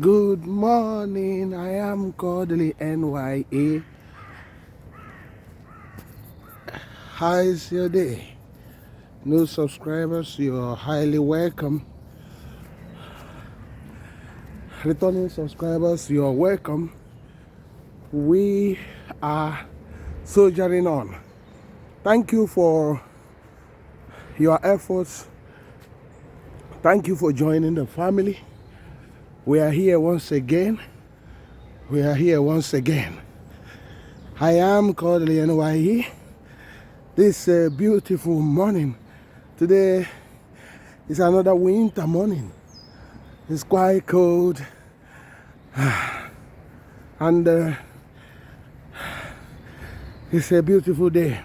Good morning, I am Kodili-nye. How is your day? New subscribers, you're highly welcome. Returning subscribers, you're welcome. We are soldiering on. Thank you for your efforts. Thank you for joining the family. We are here once again. I am Kodili-nye. This beautiful morning. Today is another winter morning. It's quite cold. And it's a beautiful day.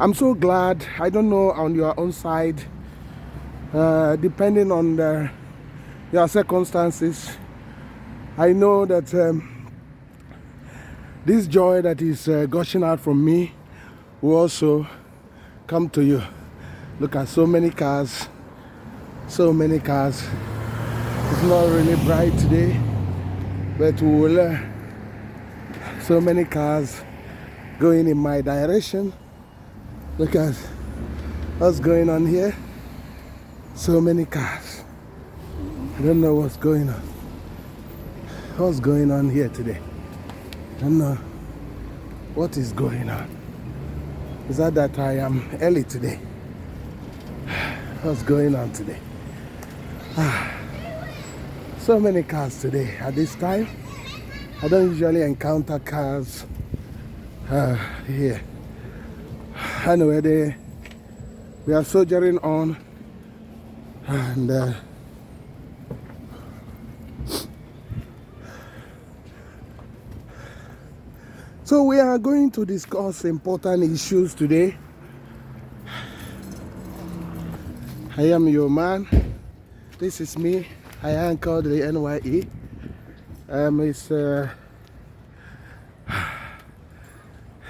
I'm so glad. I don't know on your own side, depending on your circumstances. I know that this joy that is gushing out from me will also come to you. Look at so many cars. It's not really bright today, but we will so many cars going in my direction. Look at what's going on here. So many cars. I don't know what's going on. What's going on here today? I don't know what is going on. Is that I am early today? What's going on today? So many cars today at this time. I don't usually encounter cars here. Anyway, we are soldiering on, and so we are going to discuss important issues today. I am your man. This is me. I am Kodili-nye.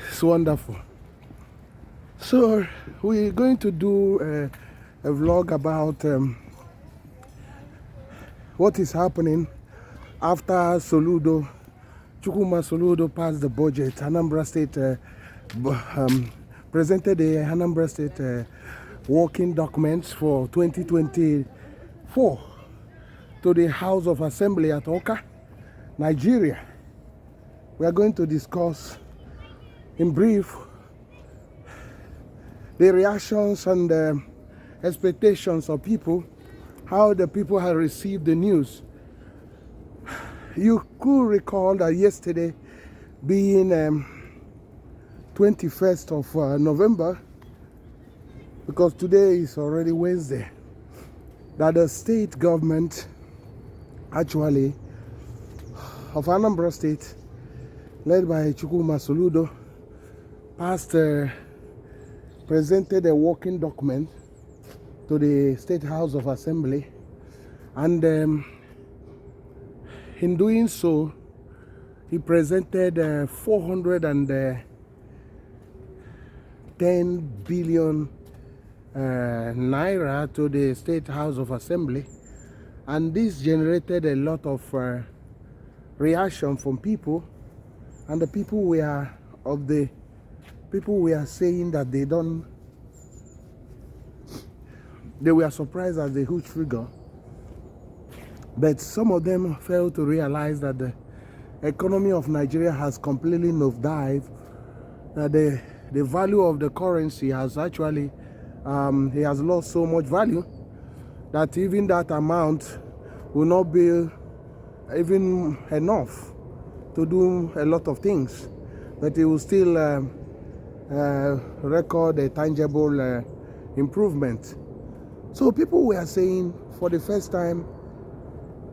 It's wonderful. So we're going to do a vlog about what is happening after Soludo, Soludo passed the budget. Anambra State presented the Anambra State working documents for 2024 to the House of Assembly at Awka, Nigeria. We are going to discuss in brief the reactions and expectations of people, how the people have received the news. You could recall that yesterday, being 21st of November, because today is already Wednesday, that the state government, actually, of Anambra State, led by Soludo, presented a working document to the State House of Assembly, and in doing so, he presented 410 billion naira to the State House of Assembly, and this generated a lot of reaction from people, and the people were saying that they were surprised at the huge figure, but some of them failed to realize that the economy of Nigeria has completely nosedived, that the value of the currency has actually it has lost so much value that even that amount will not be even enough to do a lot of things, but it will still record a tangible improvement. So people were saying for the first time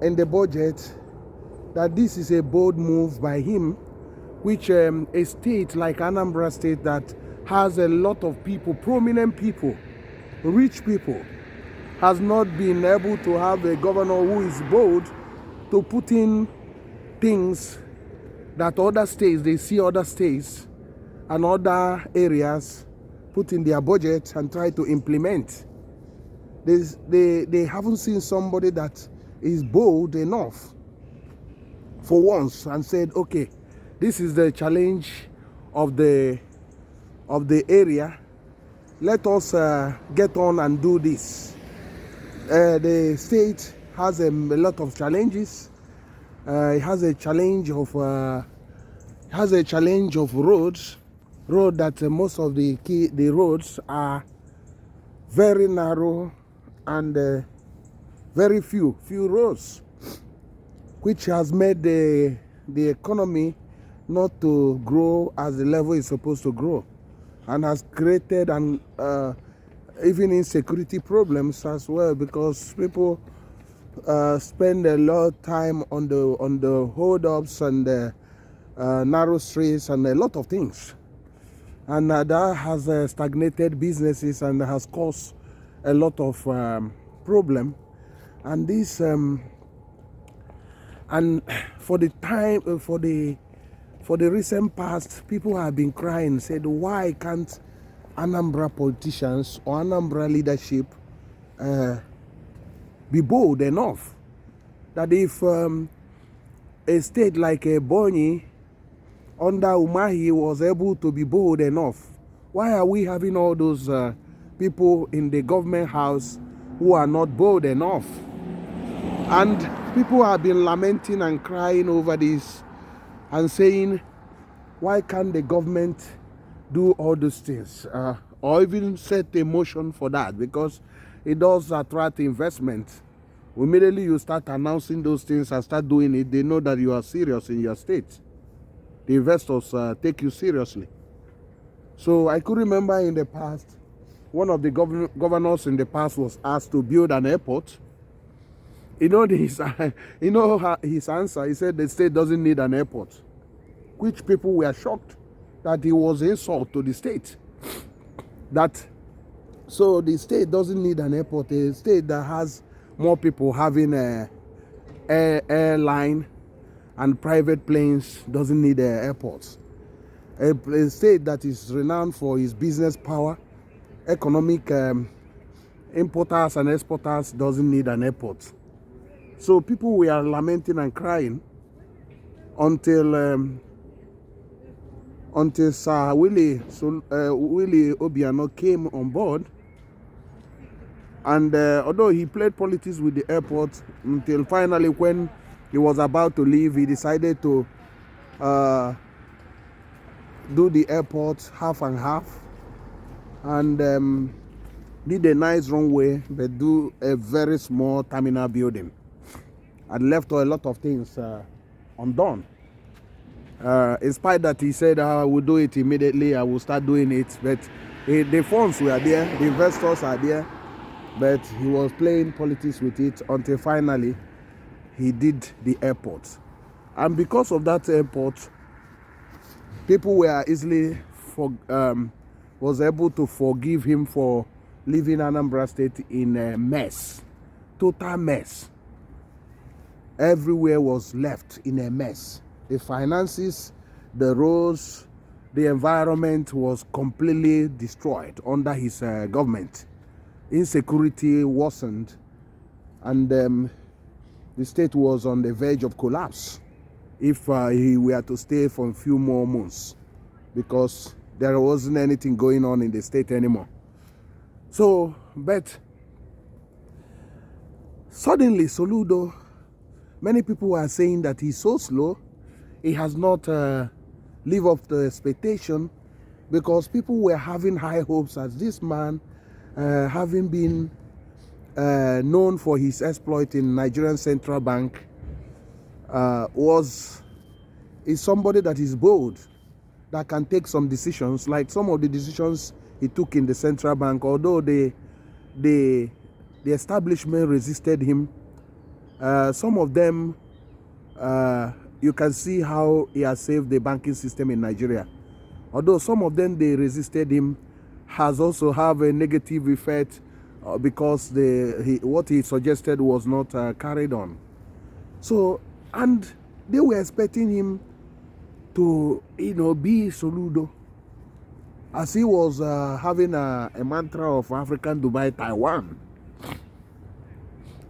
in the budget that this is a bold move by him, which a state like Anambra State that has a lot of people, prominent people, rich people, has not been able to have a governor who is bold to put in things that other states, they see other states and other areas put in their budget and try to implement. They haven't seen somebody that is bold enough for once and said, okay, this is the challenge of the area. Let us get on and do this. The state has a lot of challenges. It has a challenge of roads. That most of the roads are very narrow and very few roads, which has made the economy not to grow as the level is supposed to grow, and has created even insecurity problems as well, because people spend a lot of time on the hold-ups and the narrow streets and a lot of things, and that has stagnated businesses and has caused a lot of problem. And this and for the recent past, people have been crying, said, why can't Anambra politicians or Anambra leadership be bold enough that if a state like Ebonyi under Umahi was able to be bold enough, why are we having all those people in the government house who are not bold enough? And people have been lamenting and crying over this and saying, why can't the government do all those things or even set a motion for that? Because it does attract investment. Immediately you start announcing those things and start doing it, they know that you are serious in your state. The investors take you seriously. So I could remember in the past, one of the governors in the past was asked to build an airport. You know his answer. He said the state doesn't need an airport, which people were shocked that it was an insult to the state. So the state doesn't need an airport. A state that has more people having a airline and private planes doesn't need airports. A state that is renowned for its business power, economic importers and exporters doesn't need an airport. So people were lamenting and crying until Sir Willie Obiano came on board. And although he played politics with the airport, until finally when he was about to leave, he decided to do the airport half and half, and did a nice runway, but do a very small terminal building, and left a lot of things undone. In spite that he said, I will do it immediately, I will start doing it, but the funds were there, the investors are there, but he was playing politics with it until finally he did the airport. And because of that airport, people were easily was able to forgive him for leaving Anambra State in a mess, total mess. Everywhere was left in a mess. The finances, the roads, the environment was completely destroyed under his government. Insecurity worsened, and the state was on the verge of collapse if he were to stay for a few more months, because there wasn't anything going on in the state anymore. So, but suddenly Soludo, many people were saying that he's so slow, he has not lived up to expectation, because people were having high hopes as this man, having been known for his exploit in Nigerian Central Bank, is somebody that is bold, that can take some decisions, like some of the decisions he took in the central bank. Although the establishment resisted him, some of them, you can see how he has saved the banking system in Nigeria. Although some of them, they resisted him, has also have a negative effect because what he suggested was not carried on. So, and they were expecting him to, be Soludo, as he was having a mantra of African Dubai, Taiwan.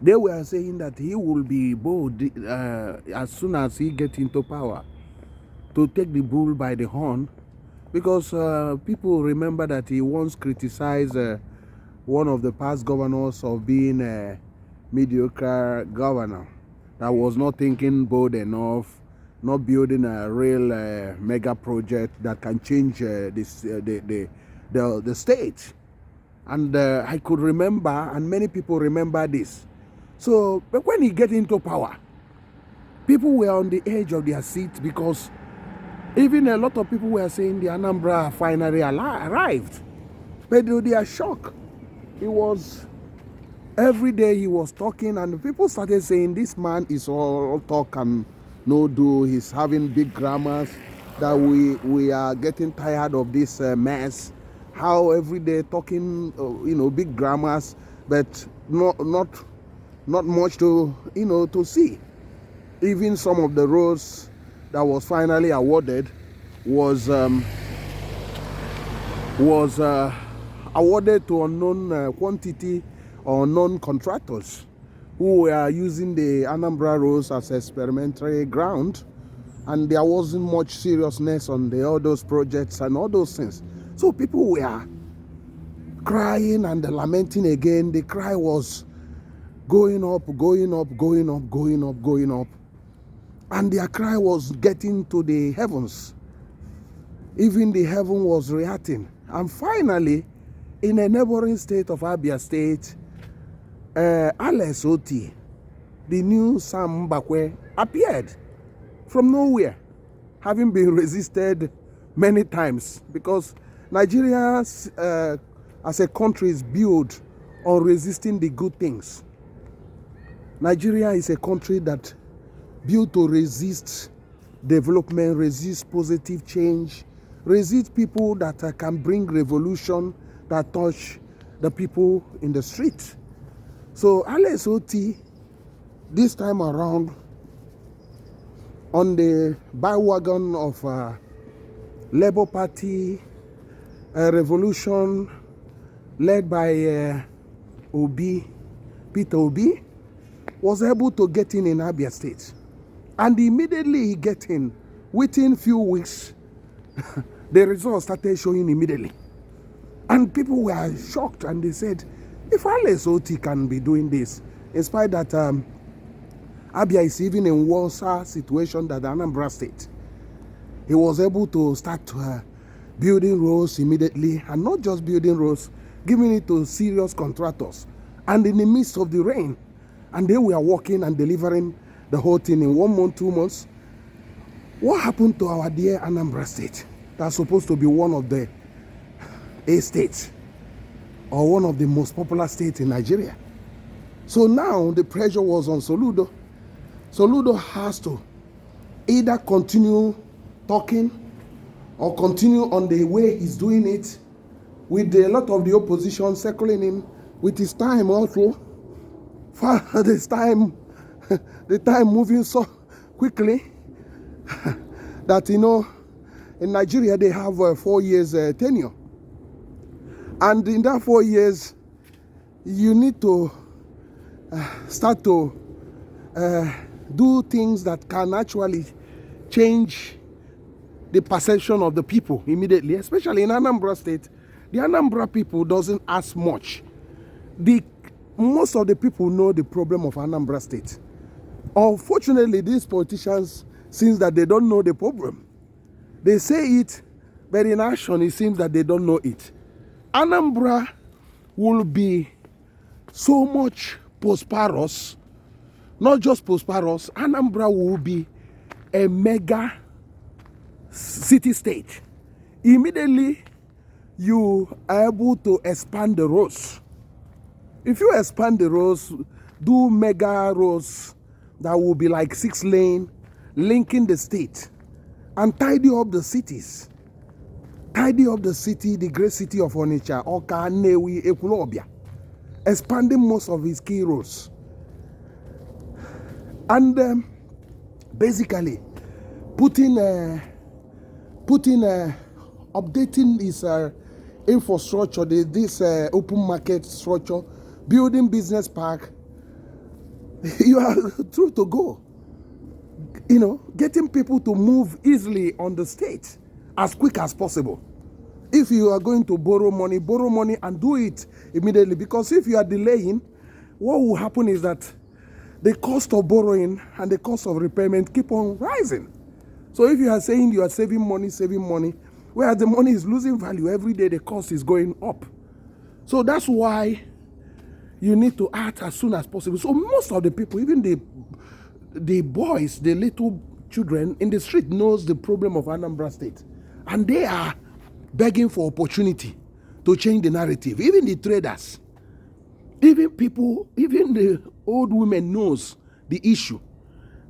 They were saying that he will be bold as soon as he gets into power to take the bull by the horn, because people remember that he once criticized one of the past governors of being a mediocre governor that was not thinking bold enough, not building a real mega project that can change the state. And I could remember, and many people remember this. So, but when he get into power, people were on the edge of their seat, because even a lot of people were saying the Anambra finally arrived. But they are shocked. It was every day he was talking, and people started saying this man is all talk and no do. He's having big grammars, that we are getting tired of this mess. How every day talking, big grammars, but not much to to see. Even some of the roads that was finally awarded was awarded to unknown quantity or unknown contractors who were using the Anambra roads as experimentary ground, and there wasn't much seriousness on all those projects and all those things. So people were crying and lamenting again. The cry was going up, going up, going up, going up, going up. And their cry was getting to the heavens. Even the heaven was reacting. And finally, in a neighboring state of Abia State, Alex Oti, the new Sam Mbakwe, appeared from nowhere, having been resisted many times, because Nigeria as a country is built on resisting the good things. Nigeria is a country that built to resist development, resist positive change, resist people that can bring revolution that touch the people in the street. So Alex Oti, this time around, on the bandwagon of Labour Party revolution led by Peter Obi, was able to get in Abia State. And immediately he get in, within few weeks, the results started showing immediately. And people were shocked, and they said, if Alex Oti can be doing this, in spite that Abia is even in worse situation than the Anambra State, he was able to start building roads immediately, and not just building roads, giving it to serious contractors, and in the midst of the rain. And they were working and delivering the whole thing in 1 month, 2 months. What happened to our dear Anambra State? That's supposed to be one of the A states, or one of the most popular states in Nigeria. So now the pressure was on Soludo. Soludo has to either continue talking or continue on the way he's doing it, with a lot of the opposition circling him, with his time also. This time, the time moving so quickly that, in Nigeria they have 4 years tenure. And in that 4 years, you need to start to do things that can actually change the perception of the people immediately, especially in Anambra State. The Anambra people doesn't ask much. Most of the people know the problem of Anambra State. Unfortunately, these politicians, since that they don't know the problem, they say it, but in action it seems that they don't know it. Anambra will be so much prosperous, not just prosperous, Anambra will be a mega city-state. Immediately, you are able to expand the roads. If you expand the roads, do mega roads that will be like 6 lane, linking the state, and tidy up the cities. Tidy up the city, the great city of Onitsha, Oka, Newi, Ekulobia, expanding most of its key roads. And basically, updating his infrastructure, this open market structure, building business park, You are through to go. You know, getting people to move easily on the state as quick as possible. If you are going to borrow money and do it immediately. Because if you are delaying, what will happen is that the cost of borrowing and the cost of repayment keep on rising. So if you are saying you are saving money, whereas the money is losing value every day, the cost is going up. So that's why you need to act as soon as possible. So most of the people, even the boys, the little children in the street knows the problem of Anambra State. And they are begging for opportunity to change the narrative. Even the traders, even people, even the old women knows the issue.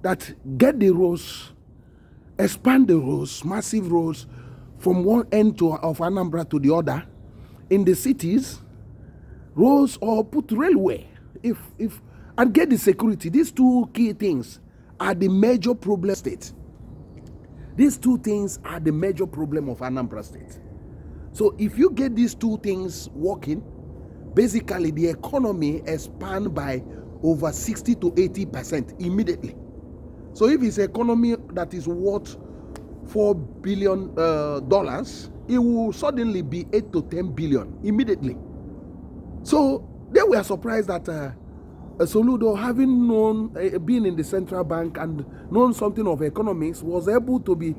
That get the roads, expand the roads, massive roads from one end of Anambra to the other. In the cities, roads or put railway. And get the security. These two key things are the major problem state. These two things are the major problem of Anambra State. So if you get these two things working, basically the economy expand by over 60 to 80% immediately. So if it's an economy that is worth $4 billion, it will suddenly be 8 to 10 billion immediately. So they were surprised that Soludo, having known, been in the central bank and known something of economics, was able to be,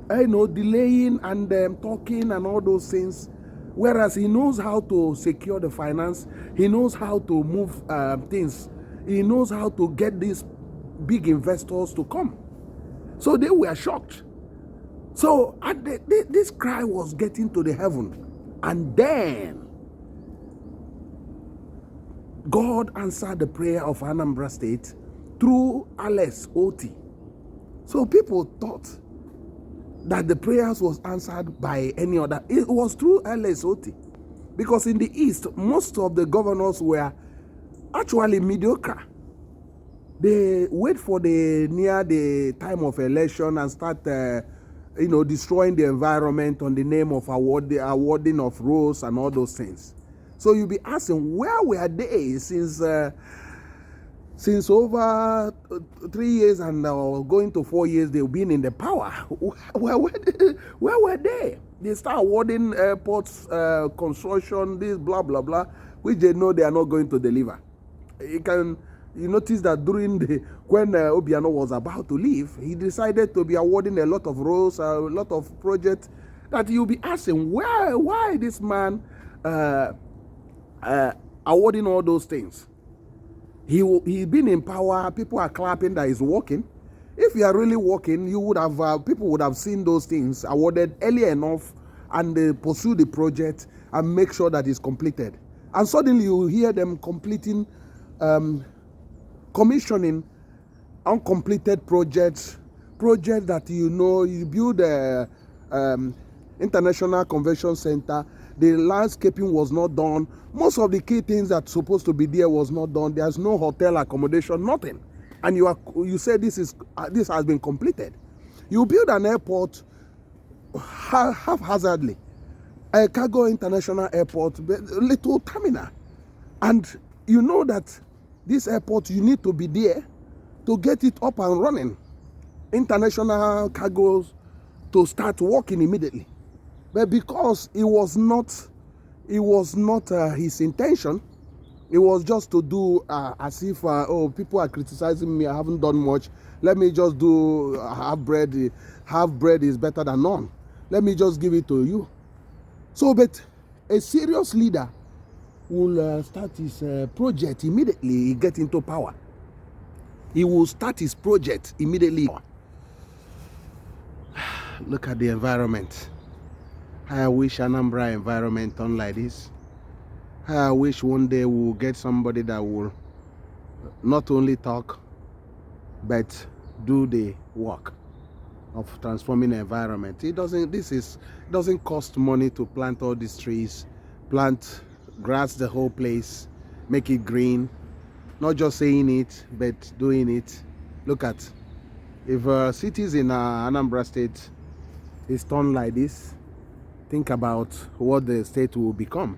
delaying and talking and all those things. Whereas he knows how to secure the finance, he knows how to move things, he knows how to get these big investors to come. So they were shocked. So this cry was getting to the heaven, and then God answered the prayer of Anambra State through Alex Oti. So people thought that the prayers was answered by any other. It was through Alex Oti. Because in the East, most of the governors were actually mediocre. They wait for near the time of election and start destroying the environment on the name of awarding of roads and all those things. So you'll be asking, where were they since over 3 years and going to 4 years they've been in the power? Where were they? They start awarding airports, construction, this blah blah blah, which they know they are not going to deliver. You notice that when Obiano was about to leave, he decided to be awarding a lot of roads, a lot of projects, that you'll be asking, why this man awarding all those things? He's been in power. People are clapping that he's working. If you are really working, you would have people would have seen those things awarded earlier enough and pursue the project and make sure that it's completed. And suddenly you hear them completing, commissioning uncompleted projects that you build a International Convention Center. The landscaping was not done. Most of the key things that's supposed to be there was not done. There's no hotel accommodation, nothing. And you say this has been completed. You build an airport haphazardly, a cargo international airport, little terminal, and you know that this airport, you need to be there to get it up and running. International cargoes to start working immediately. But because it was not his intention, it was just to do as if people are criticizing me, I haven't done much, let me just do half bread is better than none, let me just give it to you. So but a serious leader will start his project immediately he get into power. He will start his project immediately. Look at the environment. I wish Anambra environment done like this. I wish one day we'll get somebody that will not only talk but do the work of transforming the environment. It doesn't cost money to plant all these trees, plant grass the whole place, make it green. Not just saying it but doing it. Look at, if cities in Anambra State is done like this, think about what the state will become.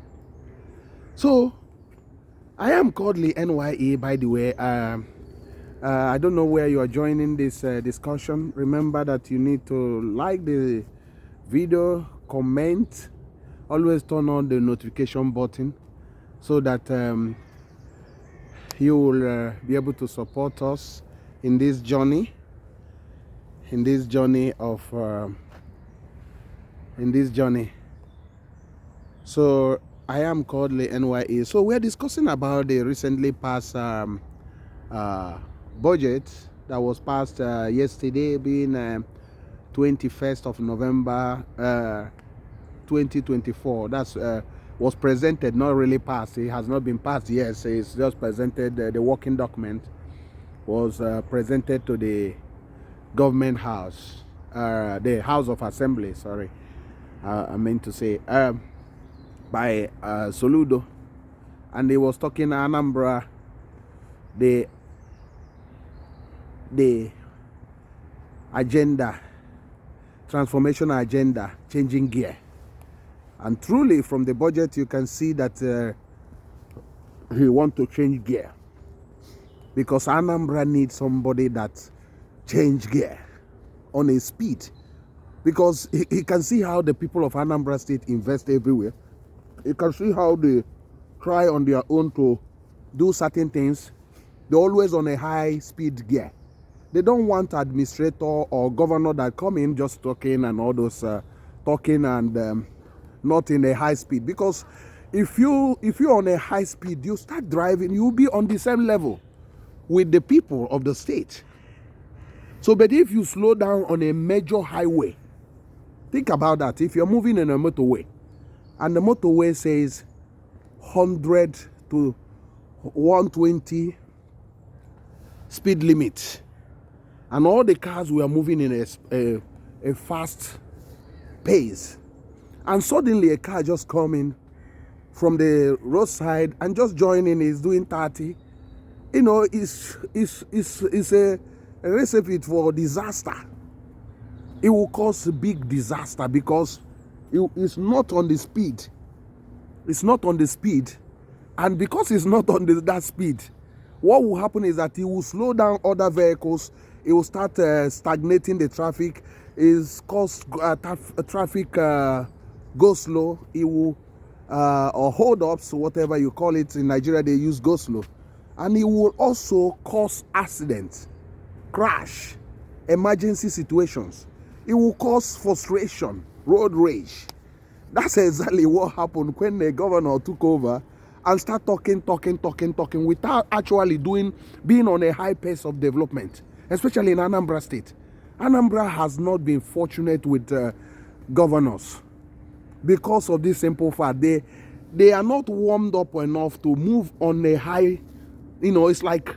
So I am Kodili-nye, by the way. I don't know where you are joining this discussion. Remember that you need to like the video, comment, always turn on the notification button so that you will be able to support us in this journey, So I am Kodili-nye. So we're discussing about the recently passed budget that was passed yesterday, being 21st of November 2024. That's was presented, not really passed. It has not been passed yet. So it's just presented. The working document was presented to the government house, the House of Assembly. Sorry, I meant to say by Soludo, and he was talking Anambra, the agenda, transformation agenda, changing gear. And truly, from the budget, you can see that he want to change gear, because Anambra needs somebody that change gear on a speed, because he can see how the people of Anambra State invest everywhere. You can see how they try on their own to do certain things. They're always on a high speed gear. They don't want administrator or governor that come in just talking and all those talking and not in a high speed. Because if you're on a high speed, you start driving, you'll be on the same level with the people of the state. So, but if you slow down on a major highway, think about that. If you're moving in a motorway, and the motorway says 100 to 120 speed limit, and all the cars were moving in a fast pace, and suddenly a car just coming from the roadside and just joining is doing 30, you know, it's a recipe for disaster. It will cause a big disaster, because it's not on the speed. It's not on the speed. And because it's not on that speed, what will happen is that it will slow down other vehicles. It will start stagnating the traffic. It's cause traffic go slow. It will or hold ups, whatever you call it. In Nigeria, they use go slow. And it will also cause accidents, crash, emergency situations. It will cause frustration, road rage. That's exactly what happened when the governor took over and start talking without actually being on a high pace of development, especially in Anambra State. Anambra has not been fortunate with governors because of this simple fact. They are not warmed up enough to move on a high, you know, it's like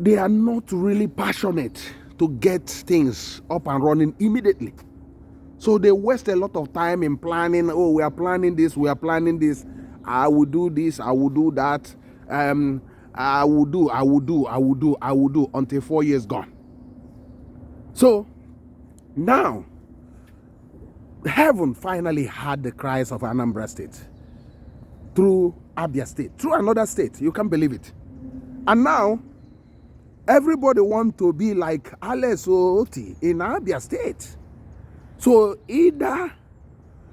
they are not really passionate to get things up and running immediately. So they waste a lot of time in planning. Oh, we are planning this, we are planning this. I will do this, I will do that. I will do until 4 years gone. So now, heaven finally heard the cries of Anambra State through Abia State, through another state. You can't believe it. And now, everybody wants to be like Alex Oti in Abia State. So either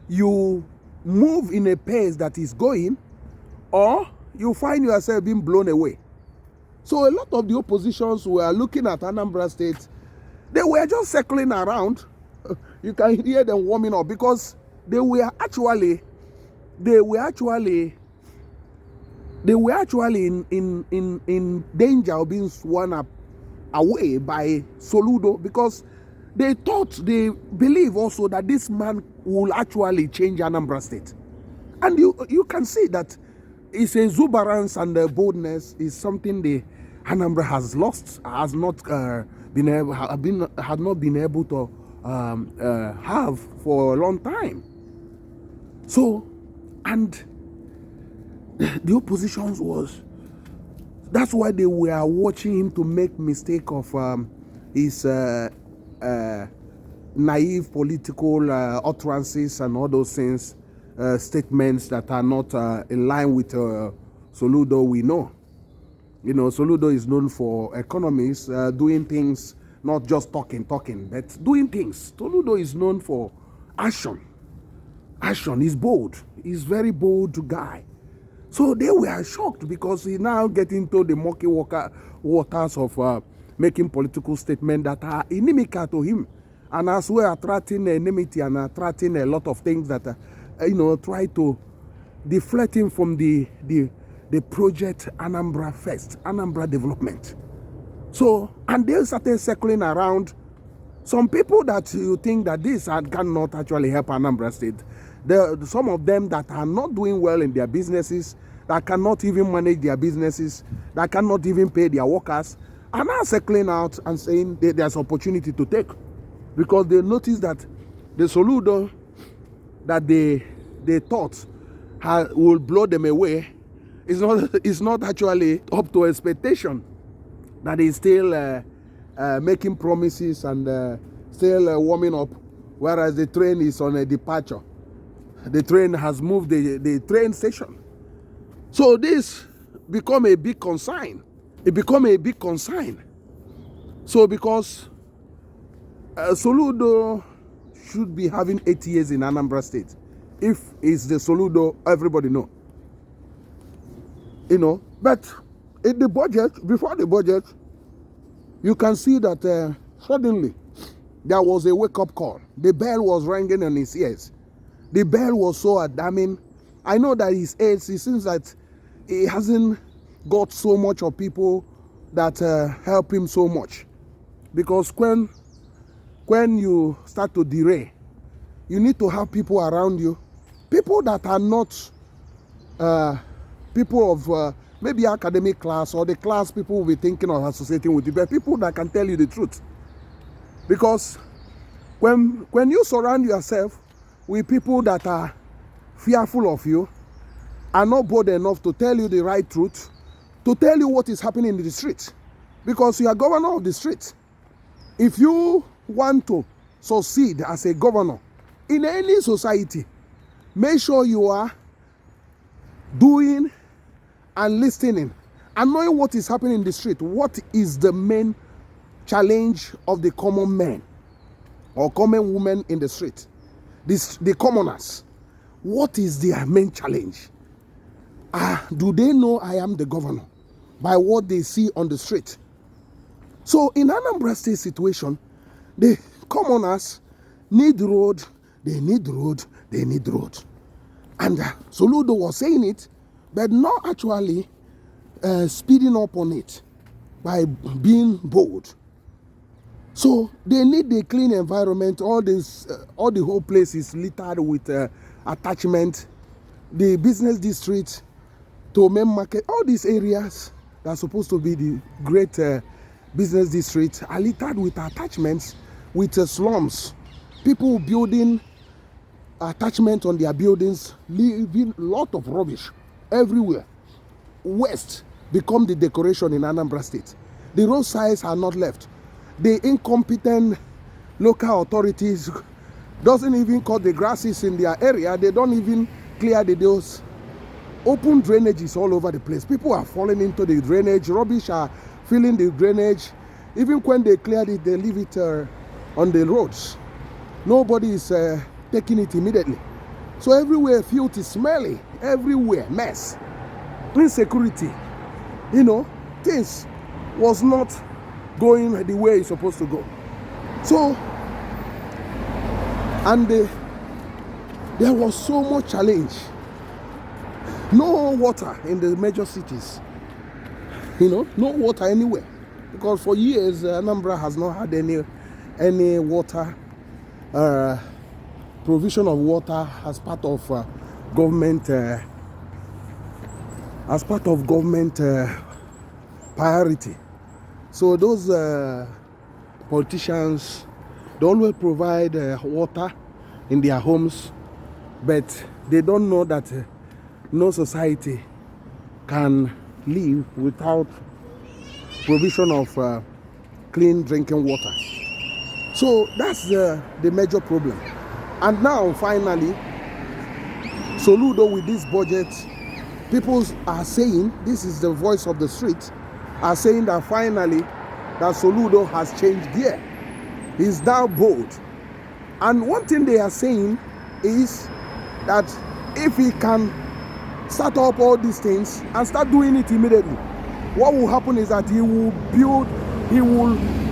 you move in a pace that is going, or you find yourself being blown away. So a lot of the oppositions were looking at Anambra State. They were just circling around. You can hear them warming up, because they were actually in danger of being sworn up away by Soludo, because they believe also that this man will actually change Anambra State. And you can see that it's a exuberance, and the boldness is something the Anambra has lost, has not been able to have for a long time. So, and the oppositions that's why they were watching him to make mistake of his naive political utterances and all those things, statements that are not in line with Soludo, we know. You know, Soludo is known for economies, doing things, not just talking, but doing things. Soludo is known for action. Action. He's bold. He's very bold guy. So they were shocked because he now get into the murky waters of making political statements that are inimical to him, and as well attracting enmity and attracting a lot of things that try to deflect him from the project Anambra First, Anambra Development. So, and they started circling around some people that you think that this cannot actually help Anambra State. Some of them that are not doing well in their businesses, that cannot even manage their businesses, that cannot even pay their workers, are now circling out and saying there's opportunity to take, because they notice that the Soludo that they thought will blow them away is not actually up to expectation. That is still making promises and still warming up, whereas the train is on a departure. The train has moved the train station. So this become a big concern. It become a big concern. So because Soludo should be having 8 years in Anambra State, if it's the Soludo everybody know. But in the budget, before the budget, you can see that suddenly there was a wake-up call. The bell was ringing in his ears. The bell was so alarming. I know that his aides, it seems that he hasn't got so much of people that help him so much. Because when you start to derail, you need to have people around you, people that are not people of maybe academic class, or the class people will be thinking of associating with you, but people that can tell you the truth. Because when you surround yourself with people that are fearful of you, are not bold enough to tell you the right truth, to tell you what is happening in the street, because you are governor of the street. If you want to succeed as a governor in any society, make sure you are doing and listening and knowing what is happening in the street. What is the main challenge of the common men or common women in the street? The commoners. What is their main challenge? Do they know I am the governor by what they see on the street? So in Anambra State situation, the commoners need road, they need road, they need road. And Soludo was saying it, but not actually speeding up on it by being bold. So they need a clean environment. All the whole place is littered with attachment. The business district, to main market, all these areas that are supposed to be the great business district are littered with attachments, with slums. People building attachment on their buildings, leaving a lot of rubbish everywhere. Waste become the decoration in Anambra State. The roadsides are not left. The incompetent local authorities doesn't even cut the grasses in their area. They don't even clear those open drainages all over the place. People are falling into the drainage. Rubbish are filling the drainage. Even when they cleared it, they leave it on the roads. Nobody is taking it immediately. So everywhere filth is smelly. Everywhere mess. Insecurity. Things was not going the way it's supposed to go. So, and there was so much challenge. No water in the major cities. No water anywhere. Because for years, Anambra has not had any water, provision of water as part of government, priority. So those politicians, they always provide water in their homes, but they don't know that no society can live without provision of clean drinking water. So that's the major problem. And now finally, Soludo with this budget, people are saying, this is the voice of the street, are saying that finally that Soludo has changed gear. He's now bold. And one thing they are saying is that if he can start up all these things and start doing it immediately, what will happen is that he will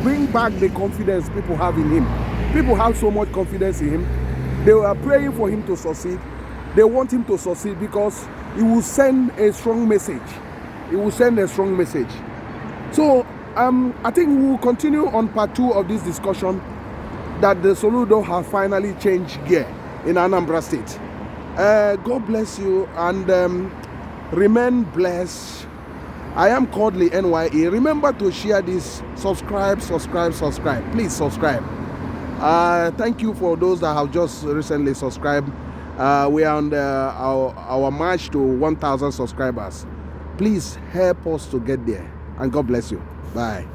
bring back the confidence people have in him. People have so much confidence in him. They are praying for him to succeed. They want him to succeed because he will send a strong message. He will send a strong message. So I think we will continue on part 2 of this discussion, that the Soludo have finally changed gear in Anambra State. God bless you, and remain blessed. I am Kodili-nye. Remember to share this. Subscribe. Please subscribe. Thank you for those that have just recently subscribed. We are on our march to 1,000 subscribers. Please help us to get there, and God bless you. Bye.